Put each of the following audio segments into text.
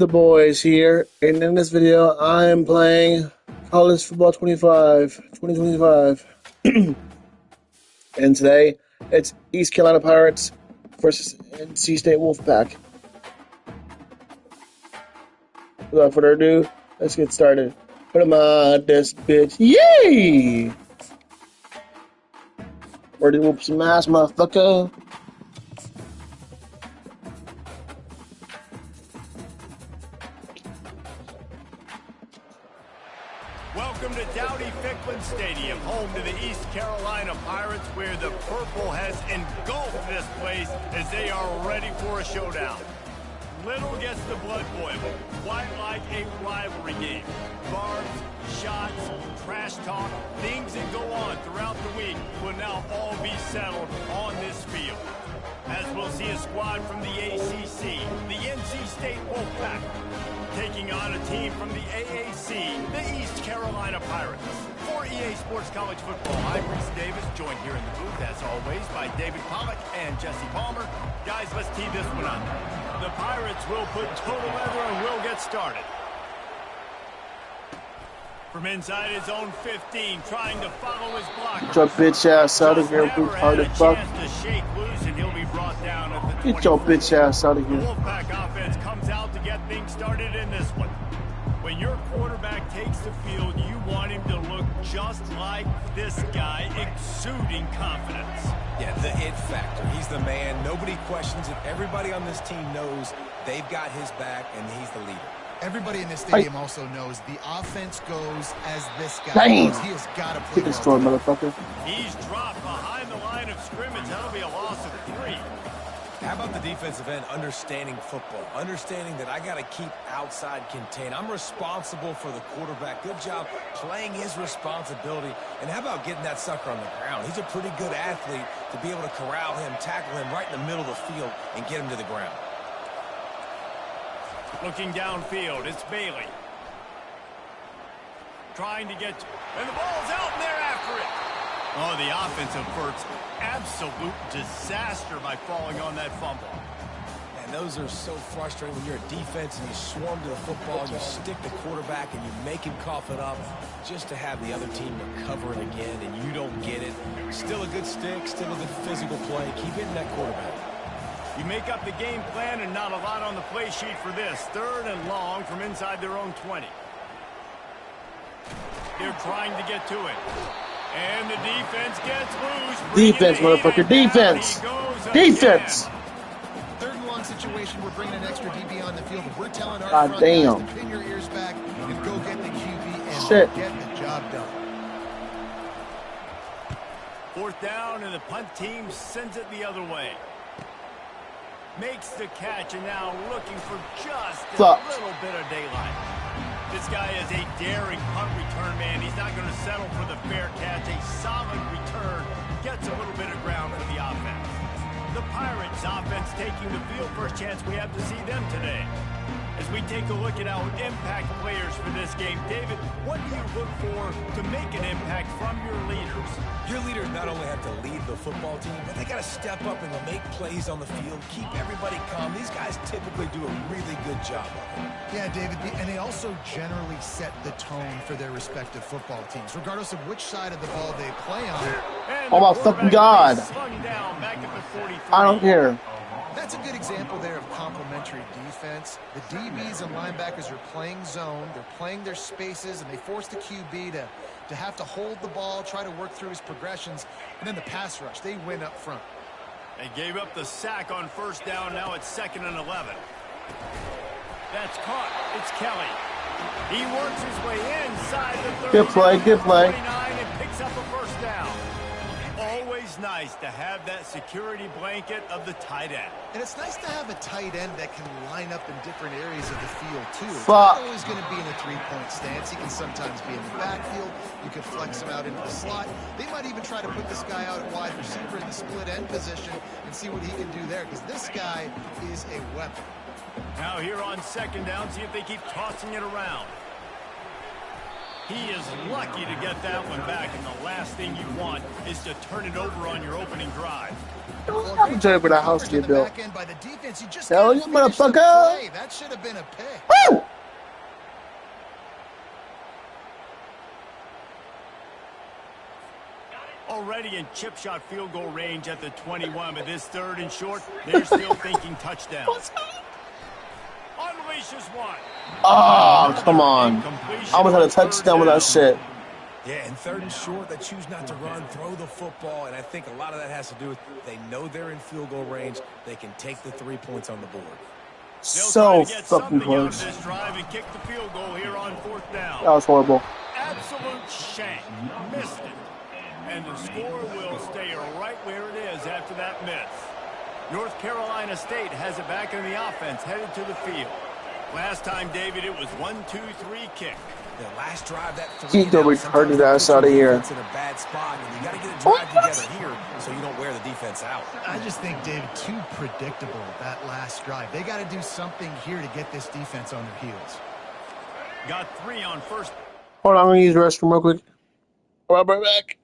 the boys here, and in this video I am playing College Football 2025. And today it's East Carolina Pirates versus NC State Wolfpack. Without further ado, let's get started. Put him on this bitch. Yay! Ready to whoop some ass, motherfucker. Welcome to Dowdy-Ficklin Stadium, home to the East Carolina Pirates, where the purple has engulfed this place as they are ready for a showdown. Little gets the blood boiling, quite like a rivalry game. Barbs, shots, trash talk, things that go on throughout the week will now all be settled on this field. As we'll see a squad from the ACC, the NC State Wolfpack, taking on a team from the AAC, the East Carolina Pirates. For EA Sports College Football, I'm Reese Davis, joined here in the booth, as always, by David Pollack and Jesse Palmer. Guys, let's tee this one up. The Pirates will put total leather and will get started. From inside his own 15, trying to follow his blocker. Get your bitch ass out of here, retarded fuck. Get your bitch ass out of here. The Wolfpack offense comes out to get things started in this one. When your quarterback takes the field, you want him to look just like this guy, exuding confidence. Yeah, the it factor. He's the man. Nobody questions it. Everybody on this team knows they've got his back, and he's the leader. Everybody in this stadium also knows the offense goes as this guy goes. He has got to play. Get destroyed, motherfucker. He's dropped behind the line of scrimmage. That'll be a loss of 3. How about the defensive end understanding football, understanding that I got to keep outside contained. I'm responsible for the quarterback. Good job playing his responsibility. And how about getting that sucker on the ground? He's a pretty good athlete to be able to corral him, tackle him right in the middle of the field, and get him to the ground. Looking downfield, it's Bailey. Trying to get, and the ball's out, and they're after it. Oh, the offensive effort's absolute disaster by falling on that fumble. And those are so frustrating when you're a defense and you swarm to the football, and you stick the quarterback, and you make him cough it up just to have the other team recover it again, and you don't get it. Still a good stick, still a good physical play. Keep hitting that quarterback. You make up the game plan and not a lot on the play sheet for this. 3rd and long from inside their own 20. They're trying to get to it. And the defense gets loose. Defense, motherfucker. Defense. Defense. 3rd and long situation. We're bringing an extra DB on the field. We're telling our front damn. guys to pin your ears back and go get the QB and get the job done. 4th down, and the punt team sends it the other way. Makes the catch, and now looking for just a little bit of daylight. This guy is a daring punt return man. He's not going to settle for the fair catch. A solid return gets a little bit of ground for the offense. The Pirates offense taking the field. First chance we have to see them today. As we take a look at our impact players for this game, David, what do you look for to make an impact from your leaders? Your leaders not only have to lead the football team, but they got to step up and make plays on the field, keep everybody calm. These guys typically do a really good job of it. Yeah, David, and they also generally set the tone for their respective football teams, regardless of which side of the ball they play on. Oh my fucking God. I don't care. That's a good example there of complementary defense. The DBs and linebackers are playing zone. They're playing their spaces, and they force the QB to have to hold the ball, try to work through his progressions. And then the pass rush, they win up front. They gave up the sack on 1st down. Now it's 2nd and 11. That's caught. It's Kelly. He works his way inside the 30. Good play, good play. 29 and picks up a 1st down. Always nice to have that security blanket of the tight end. And it's nice to have a tight end that can line up in different areas of the field, too. He's Fuck. not always going to be in a 3-point stance. He can sometimes be in the backfield. You can flex him out into the slot. They might even try to put this guy out at wide receiver in the split end position and see what he can do there, because this guy is a weapon. Now here on 2nd down, see if they keep tossing it around. He is lucky to get that one back, and the last thing you want is to turn it over on your opening drive. I'm trying for that house to get built. By the defense, you just Hell yeah, motherfucker! That should have been a pick. Woo! Already in chip shot field goal range at the 21, but this 3rd and short, they're still thinking touchdown. Unleashes one. Oh, come on. I almost had a touchdown with that shit. Yeah, in 3rd and short, they choose not to run, throw the football, and I think a lot of that has to do with they know they're in field goal range. They can take the 3 points on the board. So fucking close. This drive and kick the field goal here on 4th down. That was horrible. Absolute shank. Missed it. And the score will stay right where it is after that miss. North Carolina State has it back in the offense, headed to the field. Last time, David, it was 1-2-3 kick. The last drive, that 3 Keep the retarded ass out of here. In a bad spot, and you got to get a drive together here so you don't wear the defense out. I just think, David, too predictable that last drive. They got to do something here to get this defense on their heels. Got 3 on first. Hold on, I'm gonna use the restroom real quick. I'll be right back.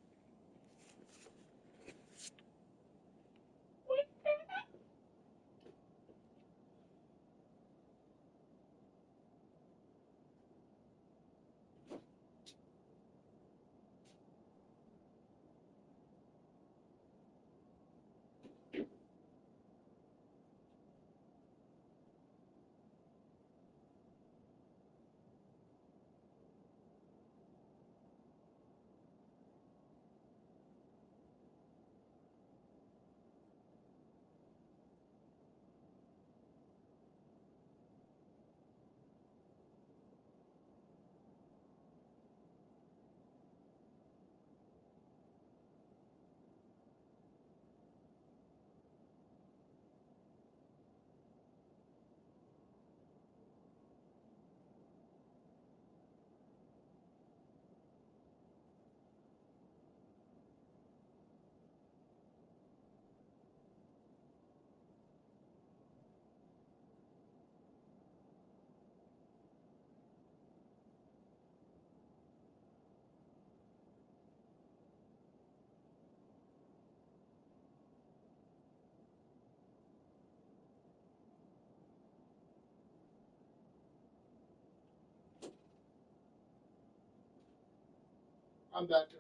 I'm back, guys.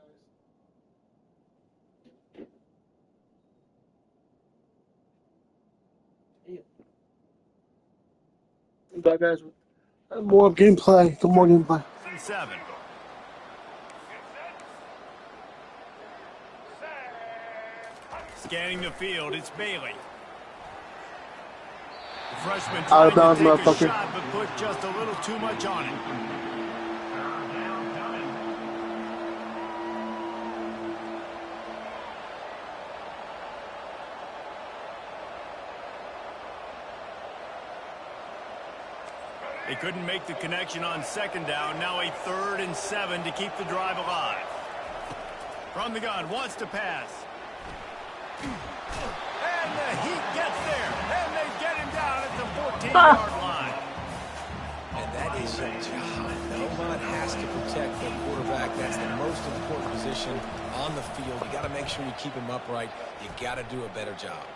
I'm back, guys. More gameplay. Good more gameplay. 7. Scanning the field, it's Bailey. The freshman Out trying of bounds, to take a motherfucker. shot, but put just a little too much on it. They couldn't make the connection on 2nd down. Now a 3rd and 7 to keep the drive alive. From the gun, wants to pass. And the Heat gets there. And they get him down at the 14-yard line. And that is your job. No one has to protect the quarterback. That's the most important position on the field. You got to make sure you keep him upright. You got to do a better job.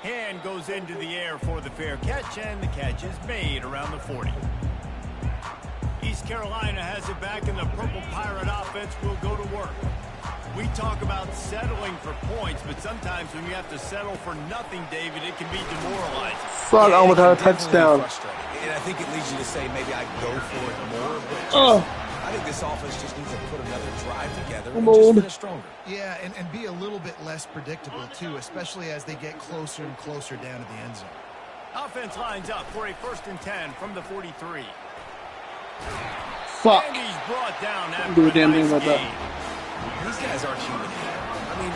Hand goes into the air for the fair catch, and the catch is made around the 40. East Carolina has it back, and the Purple Pirate offense will go to work. We talk about settling for points, but sometimes when you have to settle for nothing, David, it can be demoralizing. Fuck, I almost had a touchdown. And I think it leads you to say maybe I go for it more, but I think this offense just needs to put another drive together and just finish stronger. Yeah, and be a little bit less predictable, too, especially as they get closer and closer down to the end zone. Offense lines up for a 1st and 10 from the 43. Fuck. And he's brought down after Do a damn thing nice about that. gain. These guys aren't human. I mean,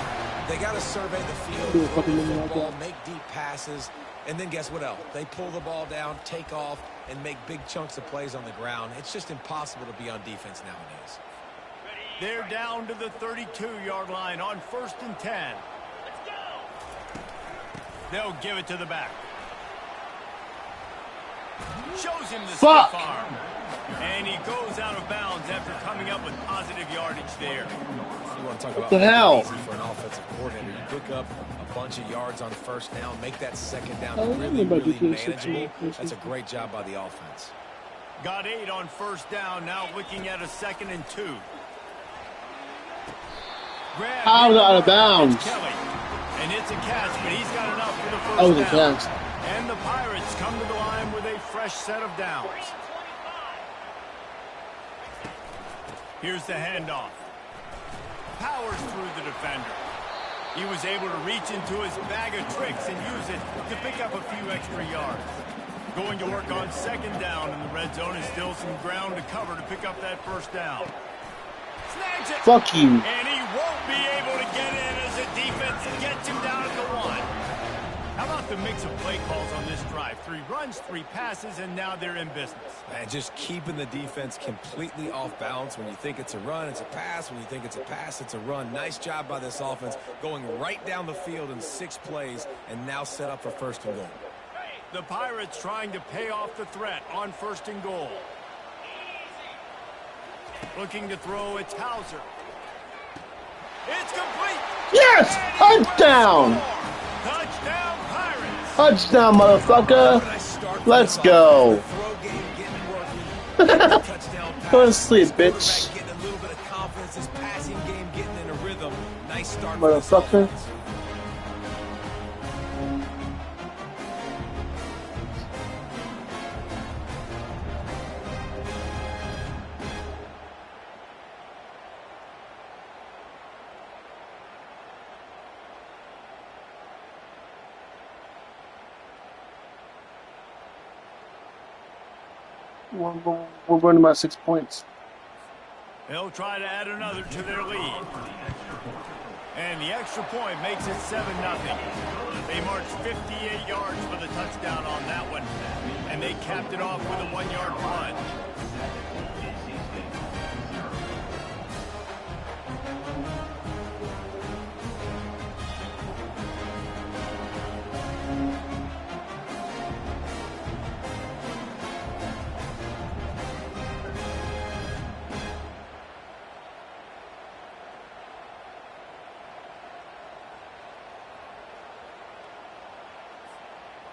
they got to survey the field, Do a throw fucking the thing like football, that. make deep passes, and then guess what else? They pull the ball down, take off, and make big chunks of plays on the ground. It's just impossible to be on defense nowadays. They're down to the 32-yard line on 1st and 10. They'll give it to the back. Shows him the stiff Fuck. arm. And he goes out of bounds after coming up with positive yardage there. You want to talk What about the hell? easy for an offensive coordinator. You pick up a bunch of yards on first down, make that second down I don't really, know about really defense, manageable. 16. That's a great job by the offense. Got 8 on first down. Now looking at a 2nd and 2. I was out of bounds. Kelly. And it's a catch, but he's got enough for the first That was a down. catch. And the Pirates come to the line with a fresh set of downs. Here's the handoff. Powers through the defender. He was able to reach into his bag of tricks and use it to pick up a few extra yards. Going to work on 2nd down in the red zone, and still some ground to cover to pick up that first down. Snags it. Fuck you. And he won't be able to get in as the defense gets him down at the 1. How about the mix of play calls on this drive? 3 runs, 3 passes, and now they're in business. And just keeping the defense completely off balance. When you think it's a run, it's a pass. When you think it's a pass, it's a run. Nice job by this offense, going right down the field in 6 plays, and now set up for 1st and goal. The Pirates trying to pay off the threat on 1st and goal. Looking to throw, it's Hauser. It's complete. Yes! Touchdown! Touchdown, Pirates! Touchdown, motherfucker! Let's go. Go to sleep, bitch. Getting a little bit of confidence, his passing game getting in a rhythm. Nice start. Motherfucker. We're running about 6 points. They'll try to add another to their lead. And the extra point makes it 7-0. They marched 58 yards for the touchdown on that one. And they capped it off with a 1-yard plunge.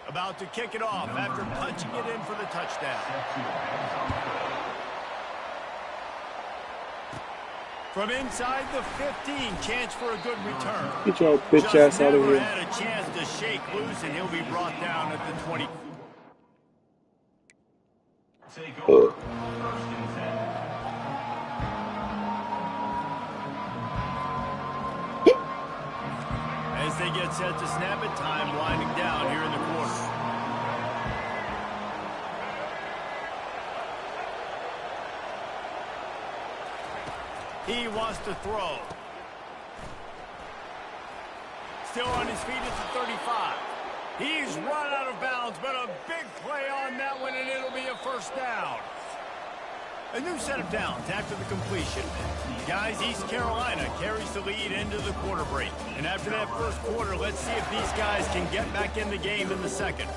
About to kick it off after punching it in for the touchdown. From inside the 15, chance for a good return. Get your bitch ass out of Never here. had a chance to shake loose, and he'll be brought down at the 20. As they get set to snap it, time winding down here in the quarter. He wants to throw. Still on his feet at the 35. He's run out of bounds, but a big play on that one, and it'll be a first down. A new set of downs after the completion. Guys, East Carolina carries the lead into the quarter break. And after that first quarter, let's see if these guys can get back in the game in the second.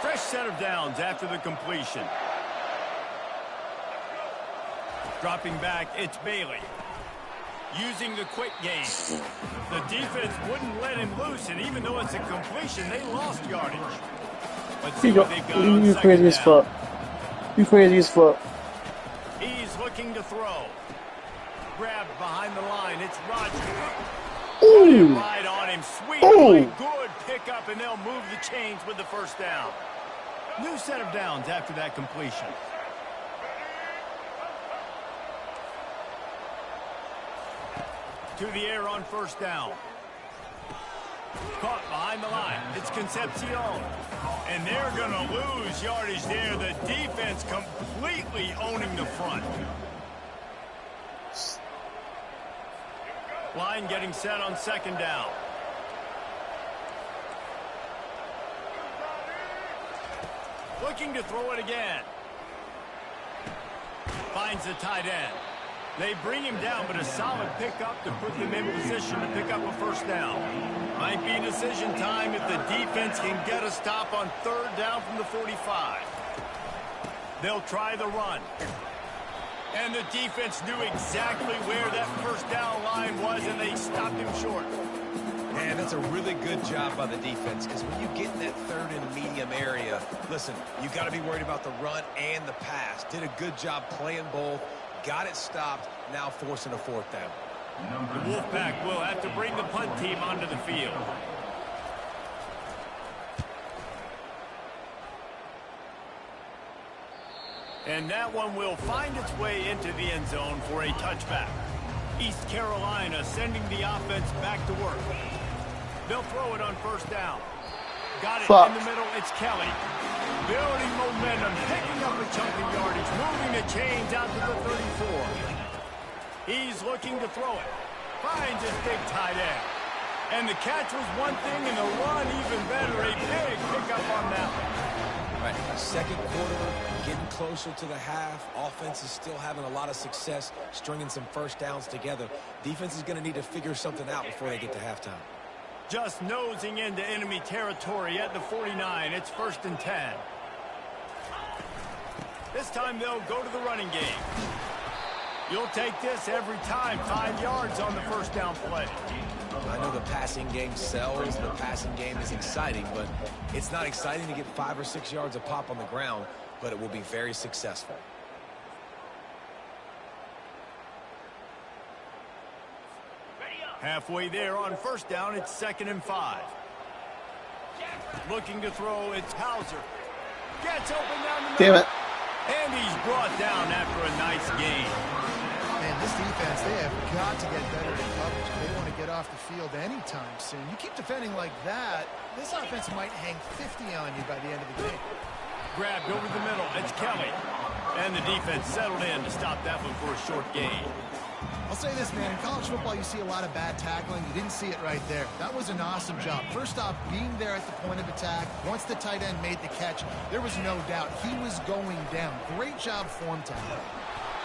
Fresh set of downs after the completion. Dropping back, it's Bailey. Using the quick game. The defense wouldn't let him loose, and even though it's a completion, they lost yardage. Let's see what they've got on You crazy as second down. fuck. You crazy as fuck. He's looking to throw. Grabbed behind the line, it's Rodgers. Ooh. Right on him, sweet Ooh. play, good pickup, and they'll move the chains with the first down. New set of downs after that completion. To the air on first down. Caught behind the line. It's Concepcion. And they're going to lose yardage there. The defense completely owning the front. Line getting set on second down. Looking to throw it again. finds the tight end. They bring him down, but a solid pickup to put them in position to pick up a first down. Might be decision time if the defense can get a stop on third down from the 45. They'll try the run. And the defense knew exactly where that first down line was, and they stopped him short. Man, that's a really good job by the defense, because when you get in that third and medium area, listen, you got to be worried about the run and the pass. Did a good job playing both, got it stopped, now forcing a fourth down. The Wolfpack will have to bring the punt team onto the field. And that one will find its way into the end zone for a touchback. East Carolina sending the offense back to work. They'll throw it on first down. Got it in the middle. It's Kelly. Building momentum, picking up a chunk of yardage, moving the chains out to the 34. He's looking to throw it. Finds his big tight end. And the catch was one thing, and the run even better. A big pickup on that one. Right, second quarter, getting closer to the half. Offense is still having a lot of success stringing some first downs together. Defense is going to need to figure something out before they get to halftime. Just nosing into enemy territory at the 49. It's 1st and 10. This time they'll go to the running game. You'll take this every time. 5 yards on the first down play. I know the passing game sells, the passing game is exciting, but it's not exciting to get 5 or 6 yards a pop on the ground, but it will be very successful. Halfway there on first down, it's 2nd and 5. Looking to throw, it's Hauser. Gets open down the middle. Damn it. And he's brought down after a nice gain. Man, this defense, they have got to get better at coverage. They want to get off the field anytime soon. You keep defending like that, this offense might hang 50 on you by the end of the game. Grabbed over the middle. It's Kelly. And the defense settled in to stop that one for a short gain. I'll say this, man. In college football, you see a lot of bad tackling. You didn't see it right there. That was an awesome job. First off, being there at the point of attack. Once the tight end made the catch, there was no doubt he was going down. Great job form tackle.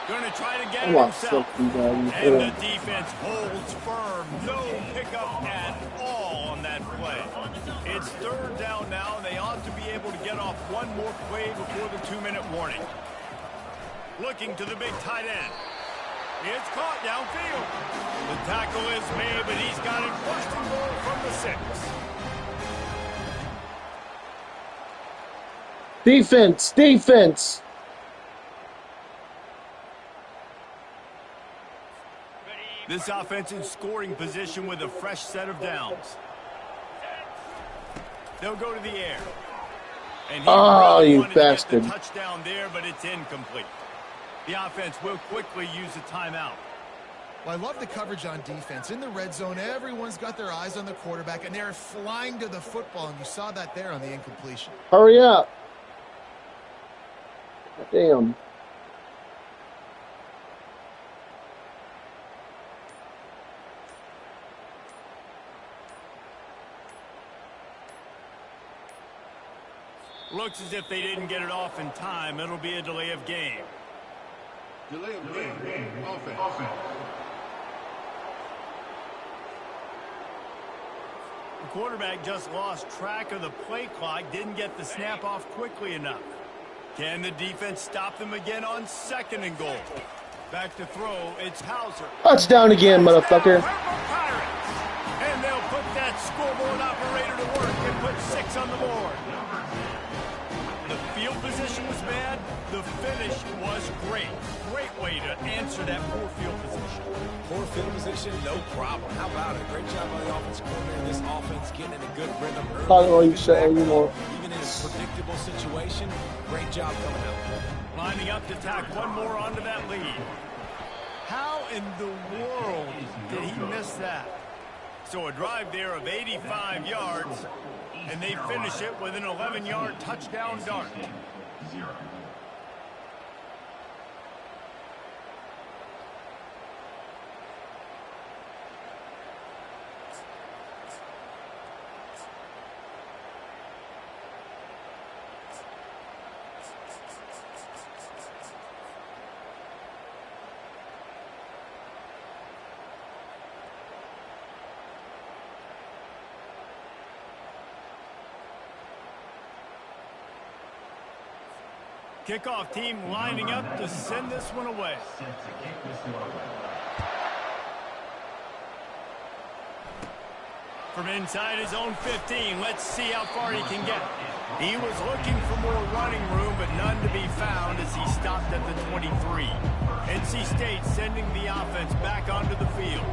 Going to try to get it himself. And the defense holds firm. No pickup at all on that play. It's 3rd down now, and they ought to be able to get off one more play before the 2-minute warning. Looking to the big tight end. It's caught downfield. The tackle is made, but he's got it 1st and goal from the 6. Defense, defense. This offense in scoring position with a fresh set of downs. They'll go to the air. And he really you wanted bastard. to get the touchdown there, but it's incomplete. The offense will quickly use a timeout. Well, I love the coverage on defense. In the red zone, everyone's got their eyes on the quarterback, and they're flying to the football, and you saw that there on the incompletion. Hurry up. Damn. Looks as if they didn't get it off in time. It'll be a delay of game. Delay of game. Offense. The quarterback just lost track of the play clock, didn't get the snap off quickly enough. Can the defense stop them again on 2nd and goal? Back to throw, it's Hauser. Touchdown again, motherfucker. Pirates. And they'll put that scoreboard operator to work and put 6 on the board. The field position was bad. The finish was great. Great way to answer that poor field position. Poor field position, no problem. How about it? Great job by the offensive coordinator. This offense getting in a good rhythm early. Even in a predictable situation, great job coming out. Lining up to tack one more onto that lead. How in the world did he miss that? So a drive there of 85 yards, and they finish it with an 11-yard touchdown dart. Kickoff team lining up to send this one away. From inside his own 15, let's see how far he can get. He was looking for more running room, but none to be found as he stopped at the 23. NC State sending the offense back onto the field.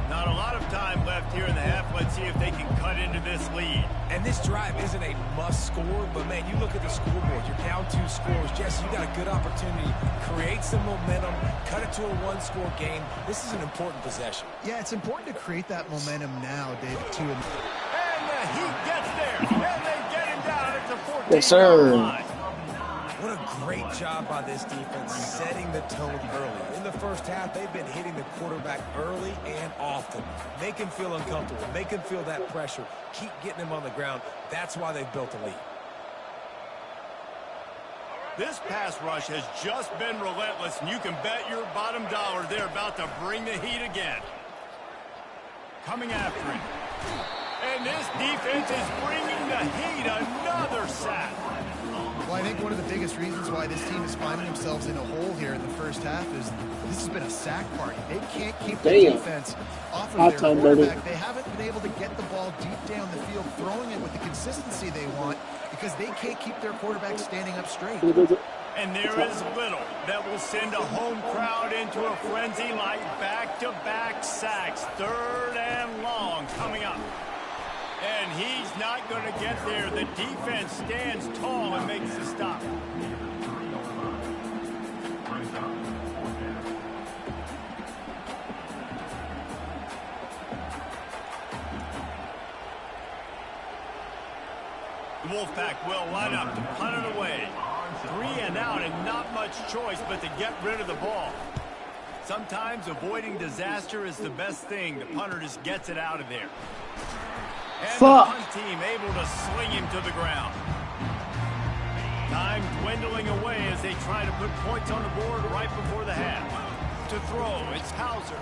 Not a lot of time left here in the half. Let's see if they can cut into this lead. And this drive isn't a must score, but man, you look at the scoreboard, you're down 2 scores. Jesse, you got a good opportunity. Create some momentum, cut it to a 1-score game. This is an important possession. Yeah, it's important to create that momentum now, David, too. And the Heat gets there, and they get him down at the 14. Yes, sir. Line. What a great job by this defense setting the tone early. In the first half, they've been hitting the quarterback early and often. Make him feel uncomfortable. Make him feel that pressure. Keep getting him on the ground. That's why they've built a lead. This pass rush has just been relentless, and you can bet your bottom dollar they're about to bring the heat again. Coming after him. And this defense is bringing the heat. Another sack. Well, I think one of the biggest reasons why this team is finding themselves in a hole here in the first half is this has been a sack party. They can't keep the defense off of their quarterback. They haven't been able to get the ball deep down the field, throwing it with the consistency they want because they can't keep their quarterback standing up straight. And there is little that will send a home crowd into a frenzy like back-to-back sacks. 3rd and long coming up. And he's not going to get there. The defense stands tall and makes the stop. The Wolfpack will line up to punt it away. 3 and out and not much choice but to get rid of the ball. Sometimes avoiding disaster is the best thing. The punter just gets it out of there. And the punt team able to sling him to the ground. Time dwindling away as they try to put points on the board right before the half. To throw, it's Hauser.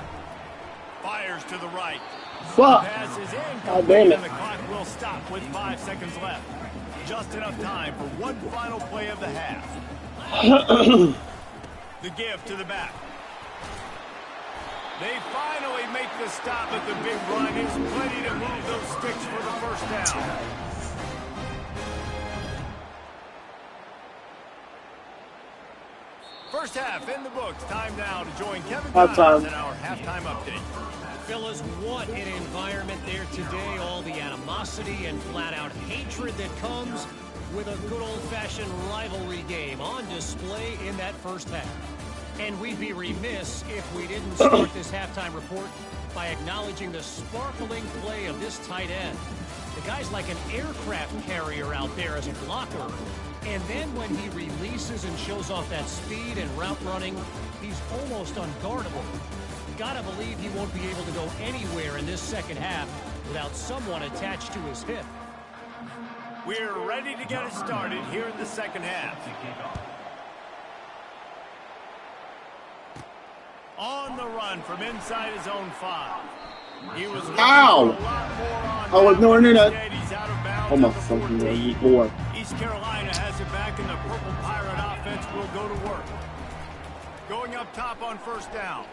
Fires to the right. Pass is incomplete, and the clock will stop with 5 seconds left. Just enough time for one final play of the half. The give to the back. They finally make the stop at the big run. He's plenty to move those sticks for the first down. First half in the books. Time now to join Kevin Connors in our halftime update. Fellas, what an environment there today. All the animosity and flat-out hatred that comes with a good old-fashioned rivalry game on display in that first half. And we'd be remiss if we didn't start this halftime report by acknowledging the sparkling play of this tight end. The guy's like an aircraft carrier out there as a blocker. And then when he releases and shows off that speed and route running, he's almost unguardable. Gotta believe he won't be able to go anywhere in this second half without someone attached to his hip. We're ready to get it started here in the second half. On the run from inside his own 5. He was looking for a lot more on I was nowhere near that. He's out of bounds Almost at the something 14. more. East Carolina has it back, and the Purple Pirate offense will go to work. Going up top on first down.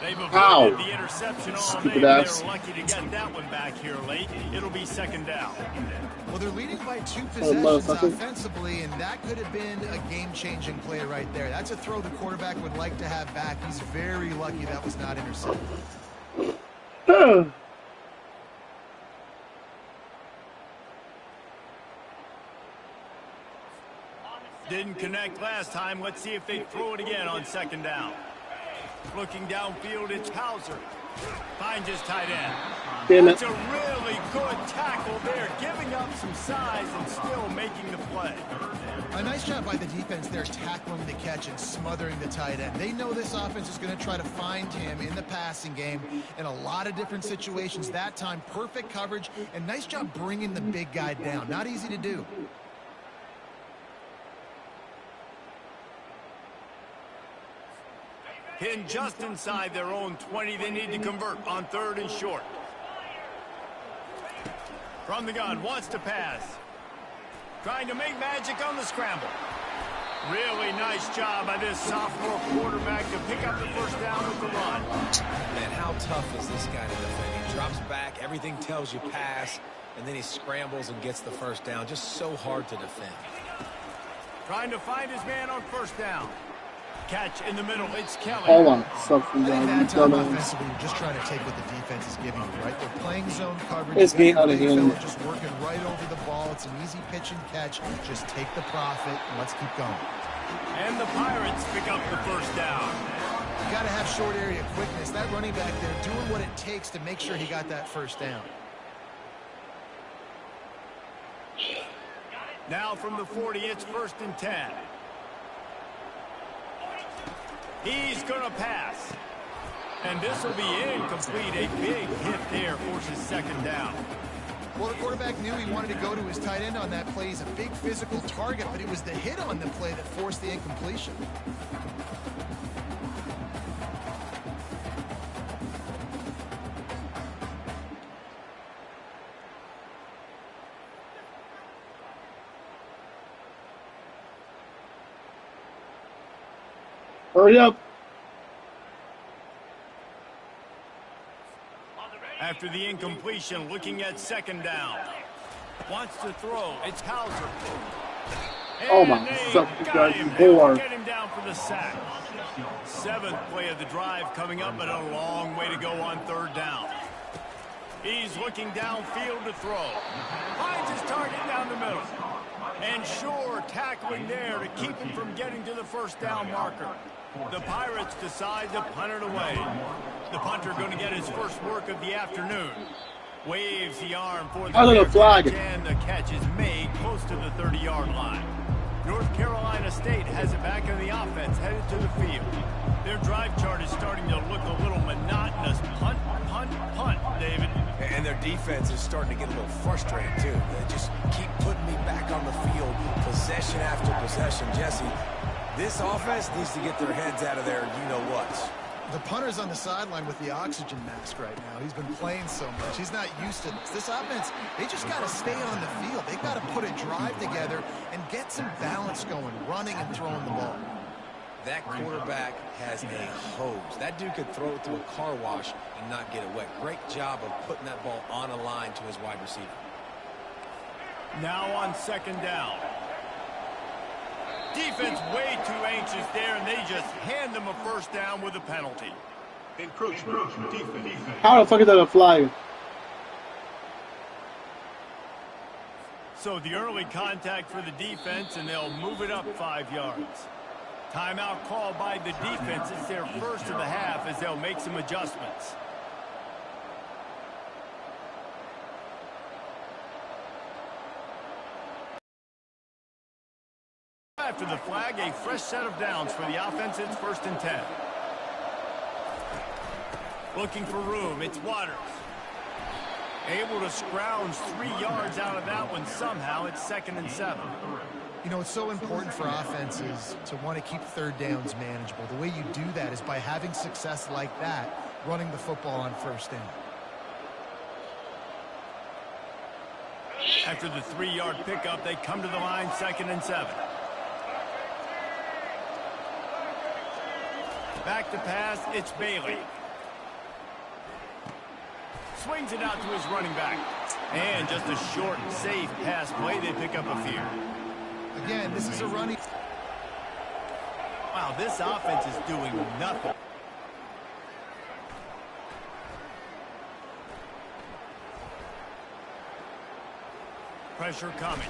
They've avoided the interception all day. They're lucky to get that one back here late. It'll be second down. Well, they're leading by 2 possessions offensively, and that could have been a game-changing play right there. That's a throw the quarterback would like to have back. He's very lucky that was not intercepted. Didn't connect last time. Let's see if they throw it again on second down. Looking downfield, it's Hauser. Finds his tight end. That's a really good tackle there, giving up some size and still making the play. A nice job by the defense there, tackling the catch and smothering the tight end. They know this offense is going to try to find him in the passing game in a lot of different situations. That time, perfect coverage, and nice job bringing the big guy down. Not easy to do. Pinned just inside their own 20. They need to convert on 3rd and short. From the gun, wants to pass. Trying to make magic on the scramble. Really nice job by this sophomore quarterback to pick up the first down with the run. Man, how tough is this guy to defend? He drops back, everything tells you pass, and then he scrambles and gets the first down. Just so hard to defend. Trying to find his man on first down. Catch in the middle. It's Kelly. Hold on. Something At down. that time, offensively, you're just trying to take what the defense is giving you, right? They're playing zone coverage. It's getting out of hand. Just working right over the ball. It's an easy pitch and catch. Just take the profit and let's keep going. And the Pirates pick up the first down. You got to have short area quickness. That running back there doing what it takes to make sure he got that first down. Now from the 40, it's 1st and 10. He's going to pass. And this will be incomplete. A big hit there forces second down. Well, the quarterback knew he wanted to go to his tight end on that play. He's a big physical target, but it was the hit on the play that forced the incompletion. Hurry up. After the incompletion, looking at second down. Wants to throw. It's Hauser. Oh my fucking board. Get him down for the sack. 7th play of the drive coming up, but a long way to go on 3rd down. He's looking downfield to throw. Finds his target down the middle. And sure, tackling there to keep him from getting to the first down marker. The Pirates decide to punt it away. The punter going to get his first work of the afternoon. Waves the arm for the flag. And the catch is made close to the 30-yard line. North Carolina State has it back on the offense, headed to the field. Their drive chart is starting to look a little monotonous. Punt, punt, punt, David. And their defense is starting to get a little frustrated, too. They just keep putting me back on the field, possession after possession. Jesse, this offense needs to get their heads out of their you-know-whats. The punter's on the sideline with the oxygen mask right now. He's been playing so much. He's not used to this. This offense, they just got to stay on the field. They've got to put a drive together and get some balance going, running and throwing the ball. That quarterback has a hose. That dude could throw it to a car wash and not get it wet. Great job of putting that ball on a line to his wide receiver. Now on 2nd down. Defense way too anxious there, and they just hand them a first down with a penalty. Encroachment. Defense. How the fuck is that a flag? So the early contact for the defense, and they'll move it up 5 yards. Timeout called by the defense. It's their first of the half as they'll make some adjustments. After the flag, a fresh set of downs for the offense. It's 1st and 10. Looking for room. It's Waters. Able to scrounge 3 yards out of that one somehow. It's 2nd and 7. You know, it's so important for offenses to want to keep 3rd downs manageable. The way you do that is by having success like that, running the football on 1st down. After the 3-yard pickup, they come to the line, 2nd and 7. Back to pass, it's Bailey. Swings it out to his running back. And just a short, safe pass play, they pick up a few. Again, this is a running. Wow, this offense is doing nothing. Pressure coming.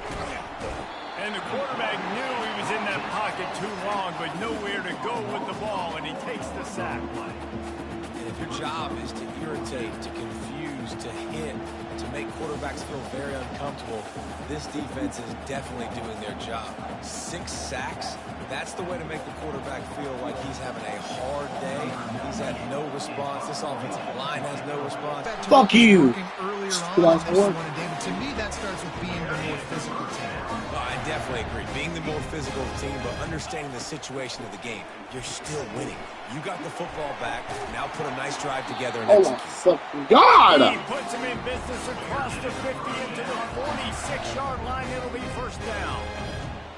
And the quarterback knew he was in that pocket too long, but nowhere to go with the ball, and he takes the sack. And if your job is to irritate, to confuse, to hit, to make quarterbacks feel very uncomfortable, this defense is definitely doing their job. 6 sacks, that's the way to make the quarterback feel like he's having a hard day. He's had no response. This offensive line has no response. Fuck you. David, to me, that starts with being the more physical team. I definitely agree. Being the more physical team, but understanding the situation of the game. You're still winning. You got the football back. Now put a nice drive together and Oh my execute. fucking god! He puts him in business across the 50 into the 46-yard line. It'll be 1st down.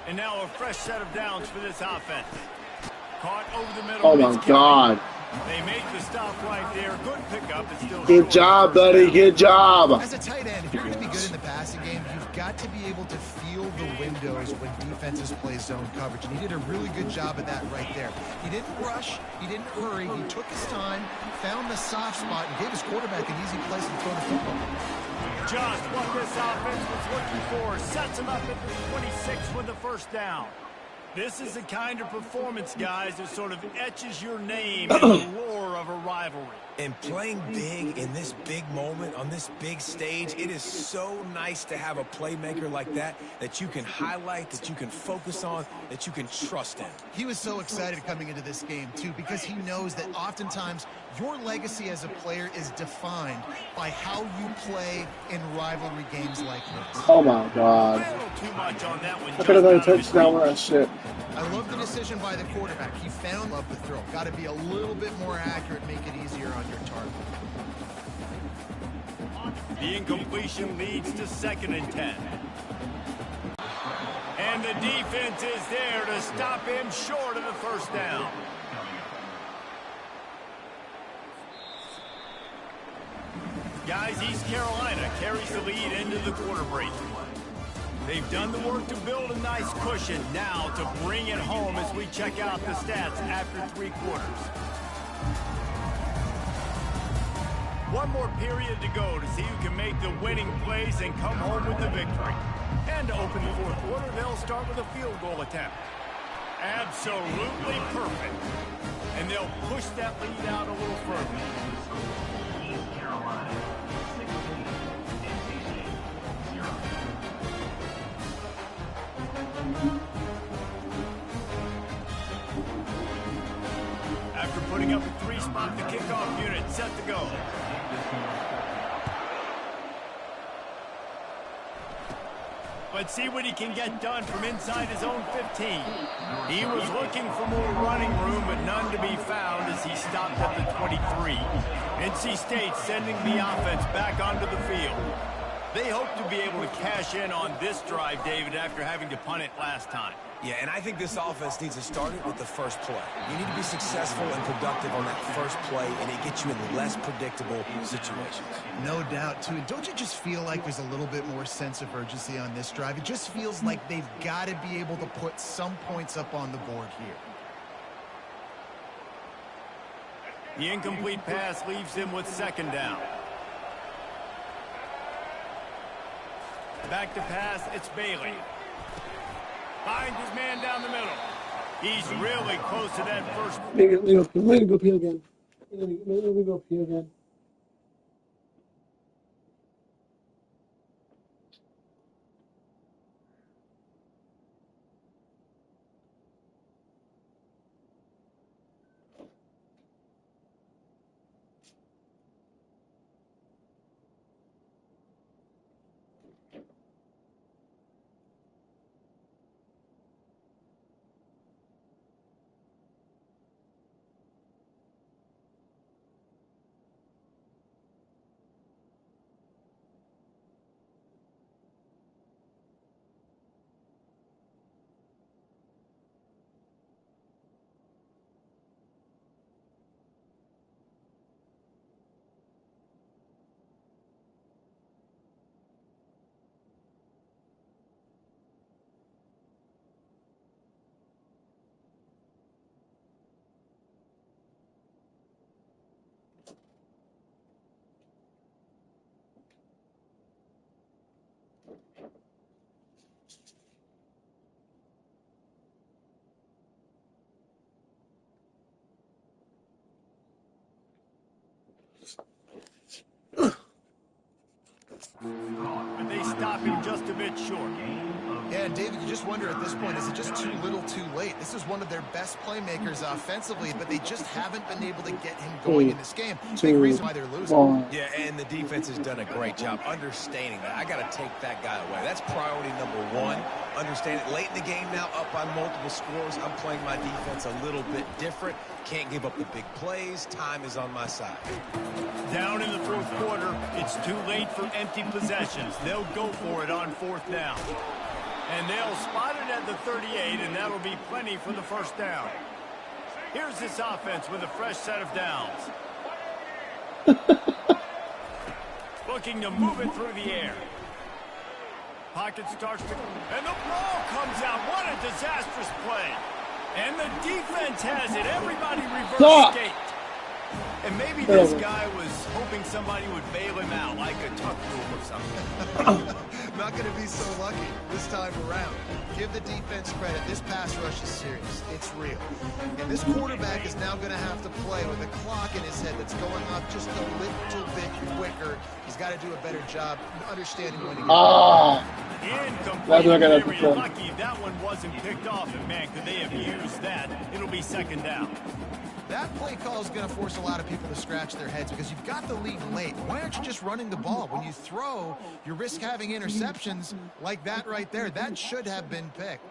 And now a fresh set of downs for this offense. Caught over the middle. Oh my God. They make the stop right there. Good pickup. It's still Good job, buddy. Good job. As a tight end, if you're going to be good in the passing game, you've got to be able to feel the windows when defenses play zone coverage. And he did a really good job of that right there. He didn't rush. He didn't hurry. He took his time, found the soft spot, and gave his quarterback an easy place to throw the football. Just what this offense was looking for. Sets him up at the 26 with the first down. This is the kind of performance, guys, that sort of etches your name in the roar of a rivalry. And playing big in this big moment, on this big stage, it is so nice to have a playmaker like that you can highlight, that you can focus on, that you can trust in. He was so excited coming into this game, too, because he knows that oftentimes your legacy as a player is defined by how you play in rivalry games like this. Oh my God. A little too much on that one. I could have got a touchdown with that shit. I love the decision by the quarterback. He found the throw. Got to be a little bit more accurate, make it easier on your target. The incompletion leads to 2nd and 10. And the defense is there to stop him short of the first down. Guys, East Carolina carries the lead into the quarter break. They've done the work to build a nice cushion. Now to bring it home as we check out the stats after 3 quarters. One more period to go to see who can make the winning plays and come home with the victory. And to open the 4th quarter, they'll start with a field goal attempt. Absolutely perfect. And they'll push that lead out a little further. After putting up a 3-spot, the kickoff unit set to go. Let's see what he can get done from inside his own 15. He was looking for more running room, but none to be found as he stopped at the 23. NC State sending the offense back onto the field. They hope to be able to cash in on this drive, David, after having to punt it last time. Yeah, and I think this offense needs to start it with the first play. You need to be successful and productive on that first play, and it gets you in less predictable situations. No doubt, too. And don't you just feel like there's a little bit more sense of urgency on this drive? It just feels like they've got to be able to put some points up on the board here. The incomplete pass leaves him with 2nd down. Back to pass, it's Bailey. Finds his man down the middle. He's really close to that first. Let me go pee again. Let me go pee again. But they stop him just a bit short. Yeah, and David, you just wonder at this point, is it just too little too late? This is one of their best playmakers offensively, but they just haven't been able to get him going in this game. Big reason why they're losing. Yeah, and the defense has done a great job understanding that. I got to take that guy away. That's priority number 1. Understand it. Late in the game now, up by multiple scores. I'm playing my defense a little bit different. Can't give up the big plays. Time is on my side. Down in the 4th quarter, it's too late for empty possessions. They'll go for it on 4th down. And they'll spot it started at the 38, and that'll be plenty for the first down. Here's this offense with a fresh set of downs. Looking to move it through the air. Pocket starts to... And the ball comes out. What a disastrous play. And the defense has it. Everybody reverse skate. And maybe this guy was hoping somebody would bail him out, like a tuck rule or something. Not going to be so lucky this time around. Give the defense credit. This pass rush is serious. It's real. And this quarterback is now going to have to play with a clock in his head that's going off just a little bit quicker. He's got to do a better job understanding when to get Incomplete. Very lucky that one wasn't picked off. And, man, could they have used that? It'll be second down. That play call is going to force a lot of people to scratch their heads because you've got the lead late. Why aren't you just running the ball? When you throw, you risk having interceptions like that right there. That should have been picked.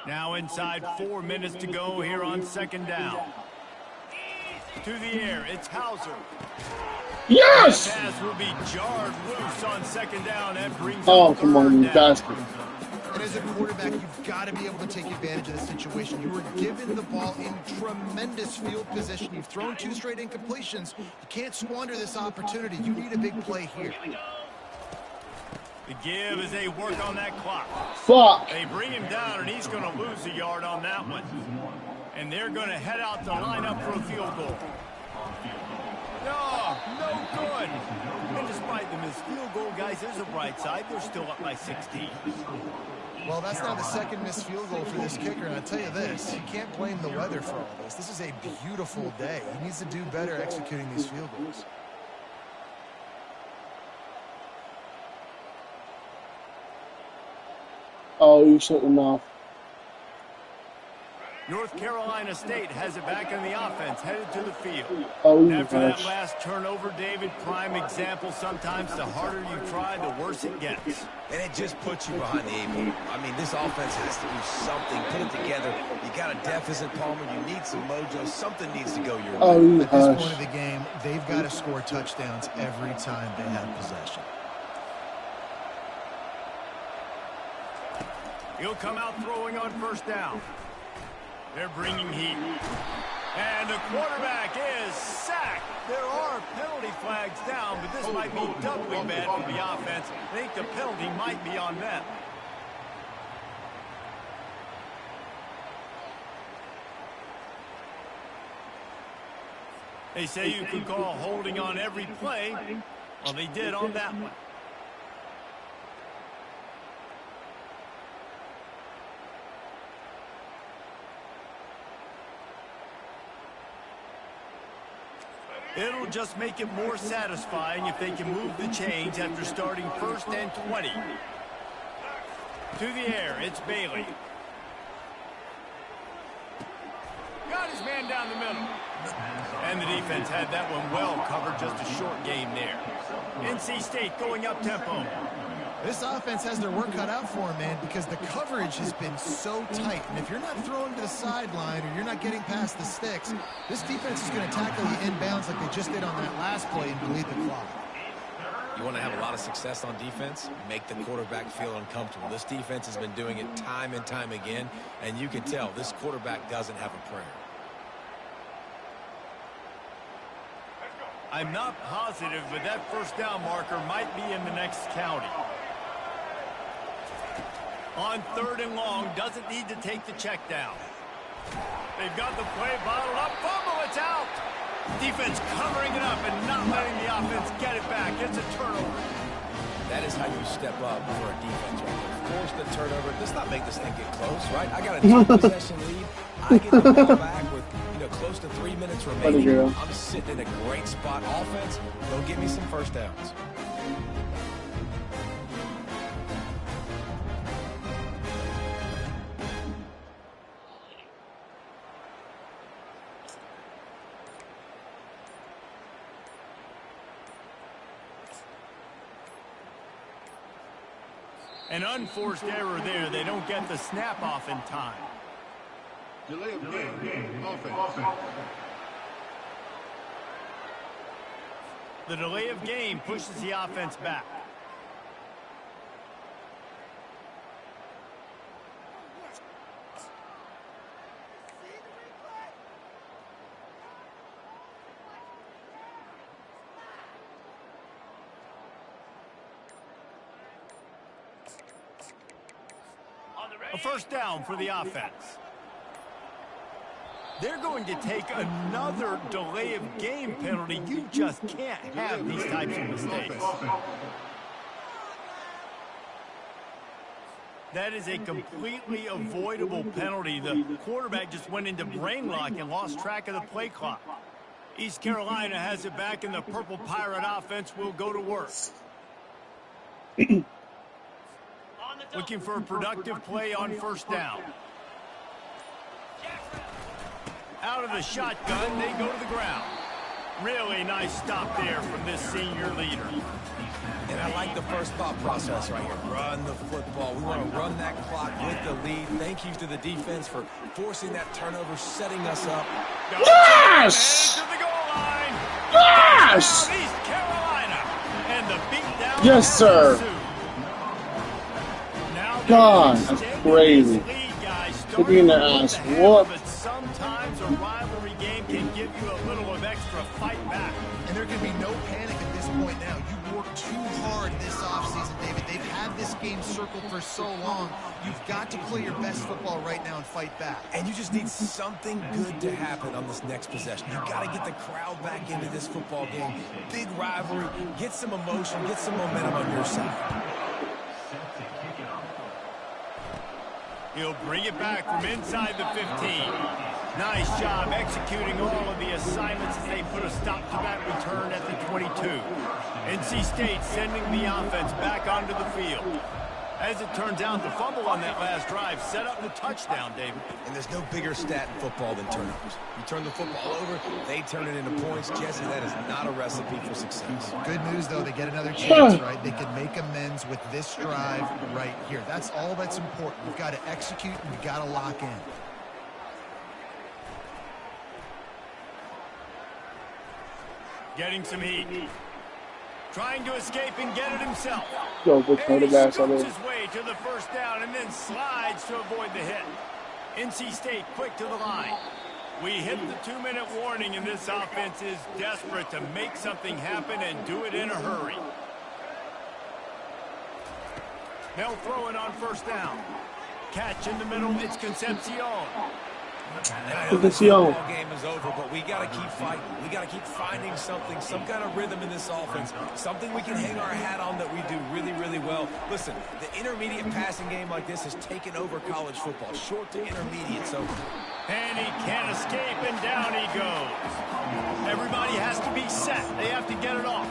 Now inside 4 minutes to go here on second down. To the air, it's Hauser. Yes! The pass will be jarred loose on second down. That brings come on, you bastard. And as a quarterback, you've got to be able to take advantage of the situation. You were given the ball in tremendous field position. You've thrown 2 straight incompletions. You can't squander this opportunity. You need a big play here. The give as they work on that clock. Fuck. They bring him down, and he's going to lose a yard on that one. And they're going to head out to line up for a field goal. No good. And despite the missed field goal, guys, there's a bright side. They're still up by 16. Well, that's now the second missed field goal for this kicker, and I'll tell you this, you can't blame the weather for all this. This is a beautiful day. He needs to do better executing these field goals. Oh, you shut them off. North Carolina State has it back in the offense, headed to the field. Oh, after that last turnover, David, prime example, sometimes the harder you try, the worse it gets. And it just puts you behind the 8 ball. I mean, this offense has to do something, put it together. You got a deficit, Palmer. You need some mojo. Something needs to go your way. At this point of the game, they've got to score touchdowns every time they have possession. He'll come out throwing on first down. They're bringing heat. And the quarterback is sacked. There are penalty flags down, but this might be doubly bad for the offense. I think the penalty might be on them. They say you can call holding on every play. Well, they did on that one. It'll just make it more satisfying if they can move the chains after starting 1st and 20. To the air, it's Bailey. Got his man down the middle. And the defense had that one well covered, just a short game there. NC State going up tempo. This offense has their work cut out for them, man, because the coverage has been so tight. And if you're not throwing to the sideline or you're not getting past the sticks, this defense is going to tackle you inbounds like they just did on that last play and bleed the clock. You want to have a lot of success on defense? Make the quarterback feel uncomfortable. This defense has been doing it time and time again, and you can tell this quarterback doesn't have a prayer. I'm not positive, but that first down marker might be in the next county. On 3rd and long, doesn't need to take the check down. They've got the play bottled up. Fumble, it's out. Defense covering it up and not letting the offense get it back. It's a turnover. That is how you step up for a defense right there. Force the turnover. Let's not make this thing get close, right? I got a 2-possession lead. I get the ball back with, close to 3 minutes remaining. I'm sitting in a great spot. Offense, go get me some first downs. An unforced error there. They don't get the snap off in time. Delay of game. Offense. The delay of game pushes the offense back. A first down for the offense. They're going to take another delay of game penalty. You just can't have these types of mistakes. That is a completely avoidable penalty. The quarterback just went into brain lock and lost track of the play clock. East Carolina has it back, and the Purple Pirate offense will go to work. Looking for a productive play on first down. Out of the shotgun, they go to the ground. Really nice stop there from this senior leader. And I like the first thought process right here. Run the football. We want to run that clock with the lead. Thank you to the defense for forcing that turnover, setting us up. Yes! To the goal line. Yes! East Carolina. And the beatdown. Yes, sir. God, that's crazy. They're getting their ass whooped. But sometimes a rivalry game can give you a little of extra fight back. And there can be no panic at this point now. You worked too hard this offseason, David. They've had this game circled for so long. You've got to play your best football right now and fight back. And you just need something good to happen on this next possession. You've got to get the crowd back into this football game. Big rivalry. Get some emotion. Get some momentum on your side. He'll bring it back from inside the 15. Nice job executing all of the assignments as they put a stop to that return at the 22. NC State sending the offense back onto the field. As it turns out, the fumble on that last drive set up the touchdown, David. And there's no bigger stat in football than turnovers. You turn the football over, they turn it into points. Jesse, that is not a recipe for success. Good news, though, they get another chance, right? They can make amends with this drive right here. That's all that's important. You've got to execute and you've got to lock in. Getting some heat. Trying to escape and get it himself. Yo, good quarterback. And he scoots his way to the first down and then slides to avoid the hit. NC State quick to the line. We hit the 2-minute warning, and this offense is desperate to make something happen and do it in a hurry. They'll throw it on first down. Catch in the middle, it's Concepcion. And I know this football game is over, but we got to keep fighting. We got to keep finding something, some kind of rhythm in this offense, something we can hang our hat on that we do really, really well. Listen, the intermediate passing game like this has taken over college football, short to intermediate. So, and he can't escape, and down he goes. Everybody has to be set. They have to get it off.